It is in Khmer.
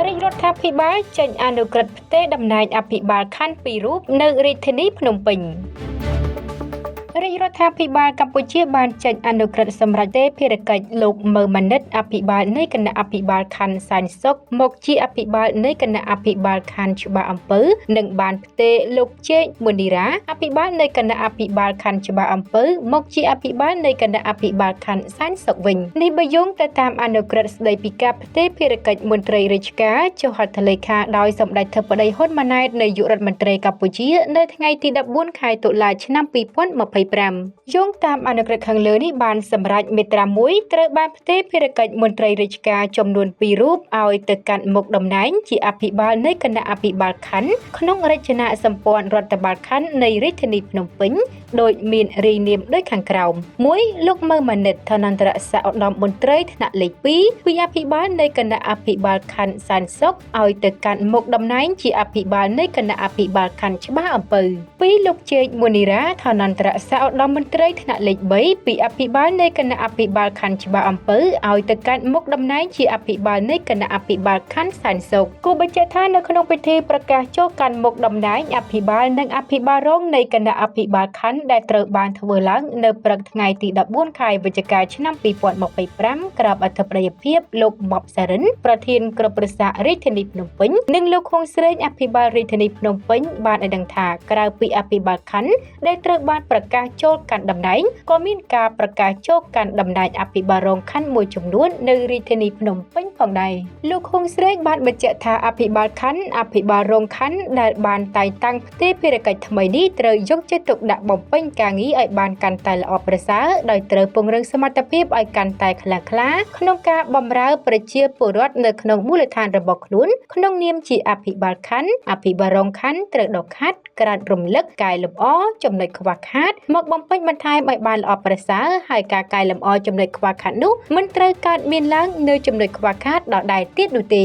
រាជរដ្ឋាភិបាលចេញអនុក្រឹត្យផ្ទេរតំណែងអភិបាលខណ្ឌ2រូបនៅរាជធានីភ្នំពេញរាជរដ្ឋាភិបាលកម្ពុជាបានចេញអនុក្រឹត្យសម្រាប់ទេភារកិច្ចលោកមើម៉ាណិតអភិបាលនៃគណៈអភិបាលខណ្ឌសែនសុខមកជាអភិបាលនៃគណៈអភិបាលខណ្ឌច្បារអំពៅនិងបានផ្ទេរលោកជេកមុនីរ៉ាអភិបាលនៃគណៈអភិបាលខណ្ឌច្បារអំពៅមកជាអភិបាលនៃគណៈអភិបាលខណ្ឌសែនសុខវិញនេះបើយោងទៅតាមអនុក្រឹត្យស្តីពីការផ្ទេរភារកិច្ចមន្ត្រីរាជការចុះហត្ថលេខាដោយសម្ដេចធិបតីហ៊ុនម៉ាណែតនាយករដ្ឋមន្ត្រីកម្ពុជានៅថ្ងៃទី14ខែតុលាឆ្នាំ2025យោងតាមអនុក្រឹត្យខាងលើនេះបានសម្រេចមាត្រា1ត្រូវបានផ្ទេរភារកិច្ចមន្ត្រីរាជការចំនួន2រូបឲ្យទៅកាន់មុខតំណែងជាអភិបាលនៃគណៈអភិបាលខណ្ឌក្នុងរចនាសម្ព័ន្ធរដ្ឋបាលខណ្ឌនៃរាជធានីភ្នំពេញដោយមានរាយនាមដូចខាងក្រោម1លោកមើម៉ាណិតឋានន្តរស័ក្តិឧត្តមមន្ត្រីថ្នាក់លេខ2ពីអភិបាលនៃគណៈអភិបាលខណ្ឌសែនសុខឲ្យទៅកាន់មុខតំណែងជាអភិបាលនៃគណៈអភិបាលខណ្ឌច្បារអំពៅ2លោកជេកមុនីរ៉ាឋានន្តរស័ក្តិឧត្តមមន្ត្រីថ្នាក់លេខ3ពីអភិបាលនៃគណៈអភិបាលខណ្ឌច្បារអំពៅឲ្យទៅកាន់មុខតំណែងជាអភិបាលនៃគណៈអភិបាលខណ្ឌសែនសុខគូបញ្ជាក់ថានៅក្នុងពិធីប្រកាសចូលកាន់មុខតំណែងអភិបាលនិងអភិបាលរងនៃគណៈអភិបាលខណ្ឌដែលត្រូវបានធ្វើឡើងនៅព្រឹកថ្ងៃទី14ខែវិច្ឆិកាឆ្នាំ2025ក្រាបអធិបតីភាពលោកម៉ាប់សារិនប្រធានក្រុមប្រឹក្សារាជធានីភ្នំពេញនិងលោកខុងស្រេងអភិបាលរាជធានីភ្នំពេញបានឲ្យដឹងថាក្រៅពីអភិបាលខណ្ឌដែលត្រូវបានប្រកាសចូលកាន់តំណែងក៏មានការប្រកាសចូលកាន់តំណែងអភិបាលរងខណ្ឌមួយចំនួននៅរាជធានីភ្នំពេញផងដែរលោកខុងស្រេងបានបញ្ជាក់ថាអភិបាលខណ្ឌអភិបាលរងខណ្ឌដែលបានតែងតាំងផ្ទេរភារកិច្ចថ្មីនេះត្រូវយកចិត្តទុកដាក់បំពេញការងារឲ្យបានកាន់តែល្អប្រសើរដោយត្រូវពង្រឹងសមត្ថភាពឲ្យកាន់តែខ្លាំងក្លាក្នុងការបម្រើប្រជាពលរដ្ឋនៅក្នុងមូលដ្ឋានរបស់ខ្លួនក្នុងនាមជាអភិបាលខណ្ឌអភិបាលរងខណ្ឌត្រូវដកខាត់ក្រាតរំលឹកកែលម្អចំណុចខ្វះខាតមកបំពេញបន្ថែមឲ្យបានល្អប្រសើរហើយការកែលម្អចំណុចខ្វះខាតនោះមិនត្រូវកើតមានឡើងនៅចំណុចខ្វះខាតដដែលទៀតនោះទេ